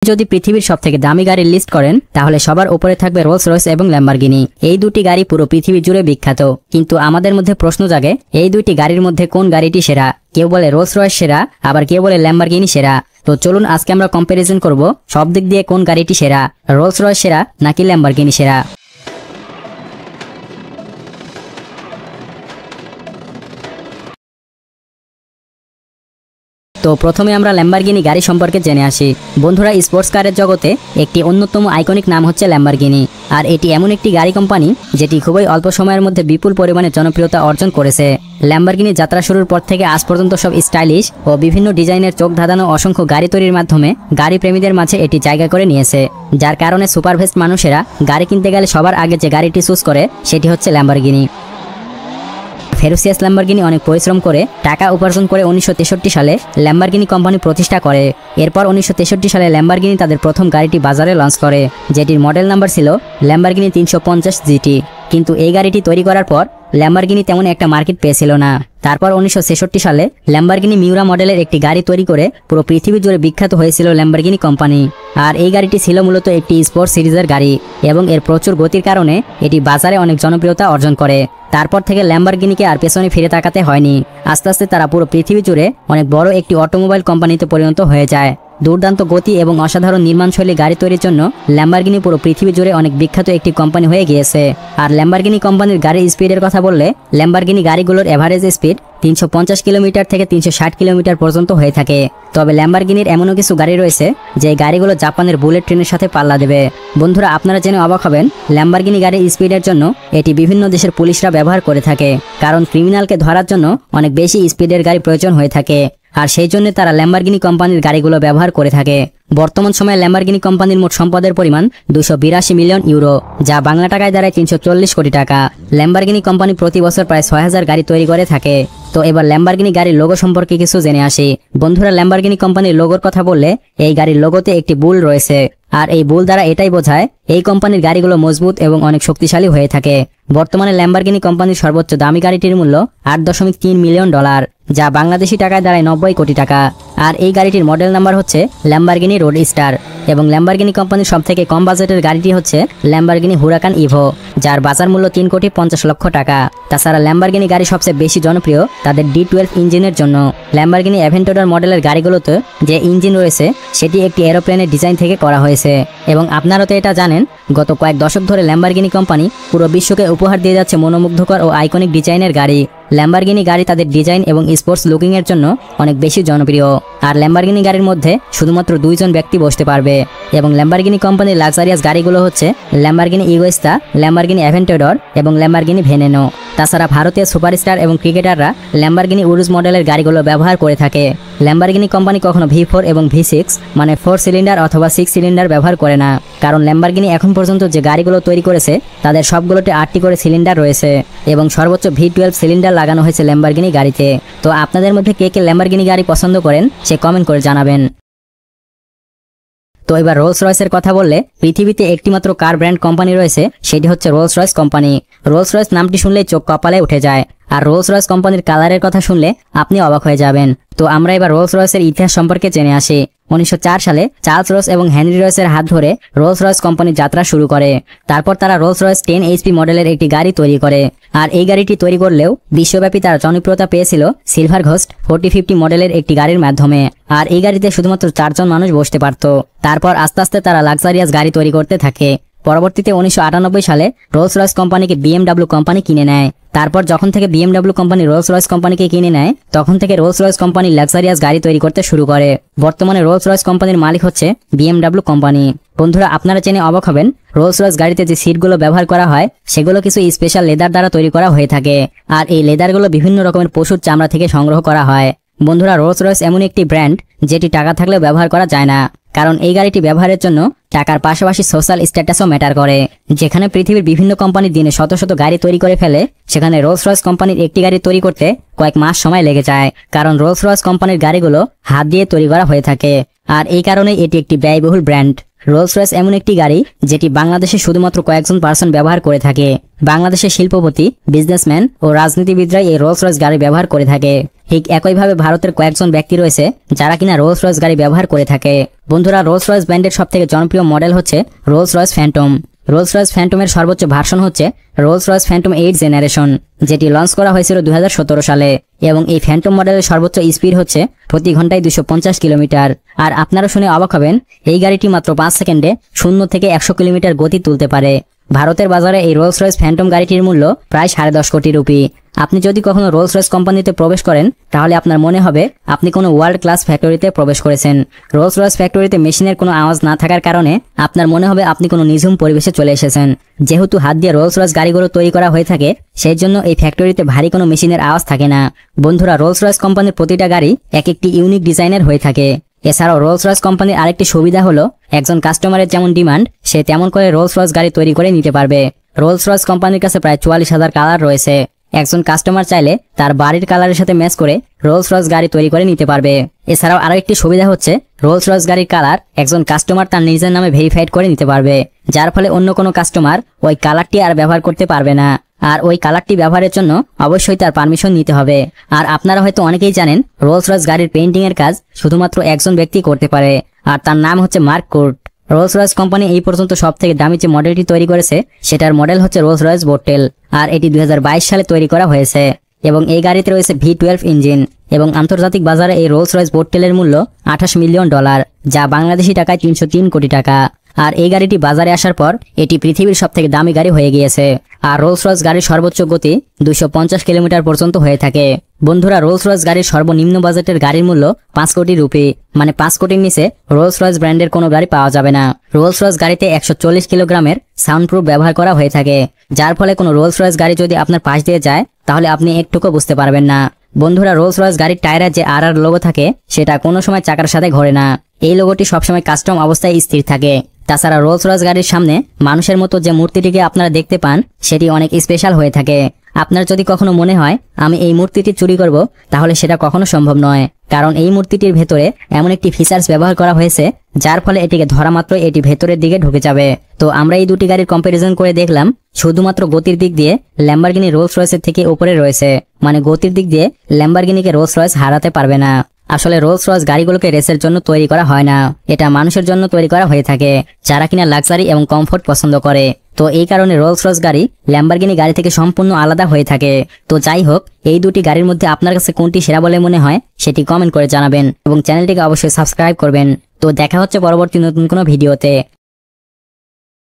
যদি পৃথিবীর সবথেকে দামি গাড়ির লিস্ট করেন তাহলে সবার উপরে থাকবে রোলস রয়েস এবং ল্যাম্বরগিনি। এই দুটি গাড়ি পুরো পৃথিবী জুড়ে বিখ্যাত, কিন্তু আমাদের মধ্যে প্রশ্ন জাগে এই দুইটি গাড়ির মধ্যে কোন গাড়িটি সেরা। কেউ বলে রোলস রয়েস সেরা, আবার কেউ বলে ল্যাম্বরগিনি সেরা। তো চলুন আজকে আমরা কম্পারিজন করব সব দিক দিয়ে কোন গাড়িটি সেরা, রোলস রয়েস সেরা নাকি ল্যাম্বরগিনি সেরা। তো প্রথমে আমরা ল্যাম্বরগিনি গাড়ি সম্পর্কে জেনে আসি। বন্ধুরা, স্পোর্টস কারের জগতে একটি অন্যতম আইকনিক নাম হচ্ছে ল্যাম্বরগিনি, আর এটি এমন একটি গাড়ি কোম্পানি যেটি খুবই অল্প সময়ের মধ্যে বিপুল পরিমাণে জনপ্রিয়তা অর্জন করেছে। ল্যাম্বরগিনি যাত্রা শুরুর পর থেকে আজ পর্যন্ত সব স্টাইলিশ ও বিভিন্ন ডিজাইনের চোখ ধাঁধানো অসংখ্য গাড়ি তৈরির মাধ্যমে গাড়ি প্রেমীদের মাঝে এটি জায়গা করে নিয়েছে, যার কারণে সুপারভেস্ট মানুষেরা গাড়ি কিনতে গেলে সবার আগে যে গাড়িটি চুজ করে সেটি হচ্ছে ল্যাম্বরগিনি। ফেরুসিয়াস ল্যাম্বরগিনি অনেক পরিশ্রম করে টাকা উপার্জন করে 1963 সালে ল্যাম্বরগিনি কোম্পানি প্রতিষ্ঠা করে। এরপর 1963 সালে ল্যাম্বরগিনি তাদের প্রথম গাড়িটি বাজারে লঞ্চ করে, যেটির মডেল নাম্বার ছিল ল্যাম্বরগিনি 350 GT। কিন্তু এই গাড়িটি তৈরি করার পর ল্যাম্বরগিনি তেমন একটা মার্কেট পেয়েছিল না। তারপর 1966 সালে ল্যাম্বরগিনি মিউরা মডেলের একটি গাড়ি তৈরি করে পুরো পৃথিবী জুড়ে বিখ্যাত হয়েছিল ল্যাম্বরগিনি কোম্পানি। আর এই গাড়িটি ছিল মূলত একটি স্পোর্টস সিরিজের গাড়ি এবং এর প্রচুর গতির কারণে এটি বাজারে অনেক জনপ্রিয়তা অর্জন করে। তারপর থেকে ল্যাম্বরগিনিকে আর পেছনে ফিরে তাকাতে হয়নি। আস্তে আস্তে তারা পুরো পৃথিবী জুড়ে অনেক বড় একটি অটোমোবাইল কোম্পানিতে পরিণত হয়ে যায়। দুর্দান্ত গতি এবং অসাধারণ নির্মাণশৈলী গাড়ি তৈরির জন্য ল্যাম্বরগিনি পুরো পৃথিবী জুড়ে অনেক বিখ্যাত একটি কোম্পানি হয়ে গিয়েছে। আর ল্যাম্বরগিনি কোম্পানির গাড়ির স্পিডের কথা বললে ল্যাম্বরগিনি গাড়িগুলোর এভারেজ স্পিড 350 কিলোমিটার থেকে 360 কিলোমিটার পর্যন্ত হয়ে থাকে। তবে ল্যাম্বরগিনির এমনও কিছু গাড়ি রয়েছে যে গাড়িগুলো জাপানের বুলেট ট্রেনের সাথে পাল্লা দেবে। বন্ধুরা, আপনারা জেনে অবাক হবেন ল্যাম্বরগিনি গাড়ির স্পিডের জন্য এটি বিভিন্ন দেশের পুলিশরা ব্যবহার করে থাকে, কারণ ক্রিমিনালকে ধরার জন্য অনেক বেশি স্পিডের গাড়ি প্রয়োজন হয়ে থাকে, আর সেই জন্য তারা ল্যাম্বরগিনি কোম্পানির গাড়িগুলো ব্যবহার করে থাকে। বর্তমান সময়ে ল্যাম্বরগিনি কোম্পানির মোট সম্পদের পরিমাণ 282 মিলিয়ন ইউরো, যা বাংলা টাকায় দাঁড়ায় 340 কোটি টাকা। ল্যাম্বরগিনি কোম্পানি প্রতি বছর প্রায় 6000 গাড়ি তৈরি করে থাকে। তো এবার ল্যাম্বরগিনি গাড়ির লোগো সম্পর্কে কিছু জেনে আসি। বন্ধুরা, ল্যাম্বরগিনি কোম্পানির লোগোর কথা বললে এই গাড়ির লোগোতে একটি বুল রয়েছে, আর এই বুল দ্বারা এটাই বোঝায় এই কোম্পানির গাড়িগুলো মজবুত এবং অনেক শক্তিশালী হয়ে থাকে। বর্তমানে ল্যাম্বরগিনি কোম্পানির সর্বোচ্চ দামি গাড়িটির মূল্য $8.3 মিলিয়ন, যা বাংলাদেশি টাকায় দাঁড়ায় 90 কোটি টাকা। আর এই গাড়িটির মডেল নাম্বার হচ্ছে ল্যাম্বরগিনি রোডস্টার। এবং ল্যাম্বরগিনি কোম্পানির সবথেকে কম বাজেটের গাড়িটি হচ্ছে ল্যাম্বরগিনি হুরাকান ইভো, যার বাজার মূল্য 3,50,00,000 টাকা। তাছাড়া ল্যাম্বরগিনি গাড়ি সবচেয়ে বেশি জনপ্রিয় তাদের D12 ইঞ্জিনের জন্য। ল্যাম্বরগিনি অ্যাভেন্টর মডেলের গাড়িগুলোতে যে ইঞ্জিন রয়েছে সেটি একটি এরোপ্লেনের ডিজাইন থেকে করা হয়েছে। এবং আপনারা তো এটা জানেন, গত কয়েক দশক ধরে ল্যাম্বরগিনি কোম্পানি পুরো বিশ্বকে উপহার দিয়ে যাচ্ছে মনোমুগ্ধকর ও আইকনিক ডিজাইনের গাড়ি। ল্যাম্বরগিনি গাড়ি তাদের ডিজাইন এবং স্পোর্টস লুকিং এর জন্য অনেক বেশি জনপ্রিয়। আর ল্যাম্বরগিনি গাড়ির মধ্যে শুধুমাত্র 2 জন ব্যক্তি বসতে পারবে। এবং ল্যাম্বরগিনি কোম্পানির লাক্সারিয়াস গাড়িগুলো হচ্ছে ল্যাম্বরগিনি ইগোয়েস্তা, ল্যাম্বরগিনি অ্যাভেন্টর এবং ল্যাম্বরগিনি ভেনেনো। তাছাড়া ভারতীয় সুপারস্টার এবং ক্রিকেটাররা ল্যাম্বরগিনি উরুজ মডেলের গাড়িগুলো ব্যবহার করে থাকে। ল্যাম্বরগিনি কোম্পানি কখনো V4 এবং V6 মানে 4 সিলিন্ডার অথবা 6 সিলিন্ডার ব্যবহার করে না, কারণ ল্যাম্বরগিনি এখন পর্যন্ত যে গাড়িগুলো তৈরি করেছে তাদের সবগুলোতে 8টি করে সিলিন্ডার রয়েছে এবং সর্বোচ্চ V12 সিলিন্ডার লাগানো হয়েছে ল্যাম্বরগিনি গাড়িতে। তো আপনাদের মধ্যে কে কে ল্যাম্বরগিনি গাড়ি পছন্দ করেন সে কমেন্ট করে জানাবেন। তো এবার রোলস রয়েসের কথা বললে পৃথিবীতে একটিমাত্র কার ব্র্যান্ড কোম্পানি রয়েছে, সেটি হচ্ছে রোলস রয়েস কোম্পানি। রোলস রয়েস নামটি শুনলেই চোখ কপালে উঠে যায়, আর রোলস রয়েস কোম্পানির কালারের কথা শুনলে আপনি অবাক হয়ে যাবেন। তো আমরা এবার রোলস রয়েসের ইতিহাস সম্পর্কে জেনে আসি। 1904 সালে চার্লস রোস এবং হেনরি রয়েসের হাত ধরে রোলস রয়েস কোম্পানির যাত্রা শুরু করে। তারপর তারা রোলস রয়েস 10 HP মডেলের একটি গাড়ি তৈরি করে। আর এই গাড়িটি তৈরি করলেও বিশ্বব্যাপী তার জনপ্রিয়তা পেয়েছিল সিলভার ঘোস্ট 4050 মডেলের একটি গাড়ির মাধ্যমে। আর এই গাড়িতে শুধুমাত্র 4 জন মানুষ বসতে পারত। তারপর আস্তে আস্তে তারা লাক্সারিয়াস গাড়ি তৈরি করতে থাকে। পরবর্তীতে 1998 সালে রোলস রয়েস কোম্পানিকে BMW কোম্পানি কিনে নেয়। তারপর যখন থেকে BMW কোম্পানি রোলস রয়েস কোম্পানিকে কিনে নেয় তখন থেকে রোলস রয়েস কোম্পানি লাক্সারিয়াস গাড়ি তৈরি করতে শুরু করে। বর্তমানে রোলস রয়েস কোম্পানির মালিক হচ্ছে BMW কোম্পানি। বন্ধুরা, আপনারা জেনে অবাক হবেন রোলস রয়েস গাড়িতে যে সিটগুলো ব্যবহার করা হয় সেগুলো কিছু স্পেশাল লেদার দ্বারা তৈরি করা হয়ে থাকে, আর এই লেদারগুলো বিভিন্ন রকমের পশুর চামড়া থেকে সংগ্রহ করা হয়। বন্ধুরা, রোলস রয়েস এমন একটি ব্র্যান্ড যেটি টাকা থাকলেও ব্যবহার করা যায় না, কারণ এই গাড়িটি ব্যবহারের জন্য টাকার পাশাপাশি সোশ্যাল স্ট্যাটাসও ম্যাটার করে। যেখানে পৃথিবীর বিভিন্ন কোম্পানি দিনে শত শত গাড়ি তৈরি করে ফেলে, সেখানে রোলস রয়েস কোম্পানির একটি গাড়ি তৈরি করতে কয়েক মাস সময় লেগে যায়, কারণ রোলস রয়েস কোম্পানির গাড়িগুলো হাত দিয়ে তৈরি করা হয়ে থাকে। আর এই কারণে এটি একটি ব্যয়বহুল ব্র্যান্ড। রোলস রয়েস এমন একটি গাড়ি যেটি বাংলাদেশে শুধুমাত্র কয়েকজন পার্সন ব্যবহার করে থাকে। বাংলাদেশের শিল্পপতি, বিজনেসম্যান ও রাজনীতিবিদরাই এই রোলস রয়েস গাড়ি ব্যবহার করে থাকে। ঠিক একইভাবে ভারতের কয়েকজন ব্যক্তি রয়েছে যারা কিনা রোলস রয়েস গাড়ি ব্যবহার করে থাকে। বন্ধুরা, রোলস রয়েস ব্র্যান্ডের সবথেকে জনপ্রিয় মডেল হচ্ছে Rolls Royce Phantom. Rolls Royce ফ্যান্টমের সর্বোচ্চ ভার্সন হচ্ছে রোলস রয়েস ফ্যান্টম 8 জেনারেশন, যেটি লঞ্চ করা হয়েছিল 2017 সালে এবং এই ফ্যান্টম মডেলের সর্বোচ্চ স্পিড হচ্ছে প্রতি ঘন্টায় 250 কিলোমিটার। আর আপনারা শুনে অবাক হবেন, এই গাড়িটি মাত্র 5 সেকেন্ডে 0 থেকে 100 কিলোমিটার গতি তুলতে পারে। ভারতের বাজারে এই রোলস রয়েস ফ্যান্টম গাড়িটির মূল্য প্রায় 10.5 কোটি রুপি। আপনি যদি কখনো রোলস রয়েস কোম্পানিতে প্রবেশ করেন তাহলে আপনার মনে হবে আপনি কোনো ওয়ার্ল্ড ক্লাস ফ্যাক্টরিতে প্রবেশ করেছেন। রোলস রয়েস ফ্যাক্টরিতে মেশিনের কোনো আওয়াজ না থাকার কারণে আপনার মনে হবে আপনি কোনো নিঝুম পরিবেশে চলে এসেছেন। যেহেতু হাত দিয়ে রোলস রয়েস গাড়িগুলো তৈরি করা হয়ে থাকে, সেই জন্য এই ফ্যাক্টরিতে ভারী কোনো মেশিনের আওয়াজ থাকে না। বন্ধুরা, রোলস রয়েস কোম্পানির প্রতিটা গাড়ি এক একটি ইউনিক ডিজাইনের হয়ে থাকে। এছাড়াও রোলস রয়েস কোম্পানির আরেকটি সুবিধা হলো একজন কাস্টমারের যেমন ডিমান্ড সে তেমন করে রোলস রয়েস গাড়ি তৈরি করে নিতে পারবে। রোলস রয়েস কোম্পানির কাছে প্রায় 44,000 কালার রয়েছে। একজন কাস্টমার চাইলে তার বাড়ির কালারের সাথে ম্যাচ করে রোলস রয়েস গাড়ি তৈরি করে নিতে পারবে। এছাড়াও আরো একটি সুবিধা হচ্ছে রোলস রয়েস গাড়ির কালার একজন কাস্টমার তার নিজের নামে ভেরিফাইড করে নিতে পারবে, যার ফলে অন্য কোনো কাস্টমার ওই কালারটি আর ব্যবহার করতে পারবে না। আর ওই কালারটি ব্যবহারের জন্য অবশ্যই তার পারমিশন নিতে হবে। আর আপনারা হয়তো অনেকেই জানেন রোলস রয়েস গাড়ির পেইন্টিং এর কাজ শুধুমাত্র একজন ব্যক্তি করতে পারে, আর তার নাম হচ্ছে mark court. Rolls Royce company এই পর্যন্ত সব থেকে দামি যে মডেলটি তৈরি করেছে সেটার মডেল হচ্ছে রোলস রয়েস বোটেল, আর এটি 2022 সালে তৈরি করা হয়েছে এবং এই গাড়িতে রয়েছে V12 ইঞ্জিন এবং আন্তর্জাতিক বাজারে এই রোলস রয়েস বোটেলের মূল্য $28 মিলিয়ন, যা বাংলাদেশি টাকায় 303 কোটি টাকা। আর এই গাড়িটি বাজারে আসার পর এটি পৃথিবীর সবথেকে দামি গাড়ি হয়ে গিয়েছে। আর রোলস রয়েস গাড়ির সর্বোচ্চ গতি 250 কিলোমিটার পর্যন্ত হয়ে থাকে। বন্ধুরা, রোলস রয়েস গাড়ির সর্বনিম্ন বাজেটের গাড়ির মূল্য 5 কোটি রুপি, মানে 5 কোটির নিচে রোলস রয়েস ব্র্যান্ডের কোনো গাড়ি পাওয়া যাবে না। রোলস রয়েস গাড়িতে 140 কিলোগ্রামের সাউন্ড প্রুফ ব্যবহার করা হয়ে থাকে, যার ফলে কোনো রোলস রয়েস গাড়ি যদি আপনার পাশ দিয়ে যায় তাহলে আপনি একটুকু বুঝতে পারবেন না। বন্ধুরা, রোলস রয়েস গাড়ির টায়ারের যে আর লোগো থাকে সেটা কোনো সময় চাকার সাথে ঘোরে না। এই লোগোটি সবসময় কাস্টম অবস্থায় স্থির থাকে। তাছাড়া রোলস রয়েস গাড়ির সামনে মানুষের মতো যে মূর্তিটিকে আপনারা দেখতে পান সেটি অনেক স্পেশাল হয়ে থাকে। আপনার যদি কখনো মনে হয় আমি এই মূর্তিটি চুরি করব, তাহলে সেটা কখনো সম্ভব নয়, কারণ এই মূর্তিটির ভেতরে এমন একটি ফিচার্স ব্যবহার করা হয়েছে যার ফলে এটিকে ধরা মাত্র এটি ভেতরের দিকে ঢুকে যাবে। তো আমরা এই দুটি গাড়ির কম্পারিজন করে দেখলাম, শুধুমাত্র গতির দিক দিয়ে ল্যাম্বরগিনি রোলস রয়েসের থেকে উপরে রয়েছে, মানে গতির দিক দিয়ে ল্যাম্বরগিনিকে রোলস রয়েস হারাতে পারবে না। আসলে রোলস রয়েস গাড়িগুলোকে রেসের জন্য তৈরি করা হয় না, এটা মানুষের জন্য তৈরি করা হয়ে থাকে যারা কিনা লাক্সারি এবং কমফোর্ট পছন্দ করে। তো এই কারণে রোলস রয়েস গাড়ি ল্যাম্বরগিনি গাড়ি থেকে সম্পূর্ণ আলাদা হয়ে থাকে। তো যাই হোক, এই দুটি গাড়ির মধ্যে আপনার কাছে কোনটি সেরা বলে মনে হয় সেটি কমেন্ট করে জানাবেন এবং চ্যানেলটিকে অবশ্যই সাবস্ক্রাইব করবেন। তো দেখা হচ্ছে পরবর্তী নতুন কোনো ভিডিওতে।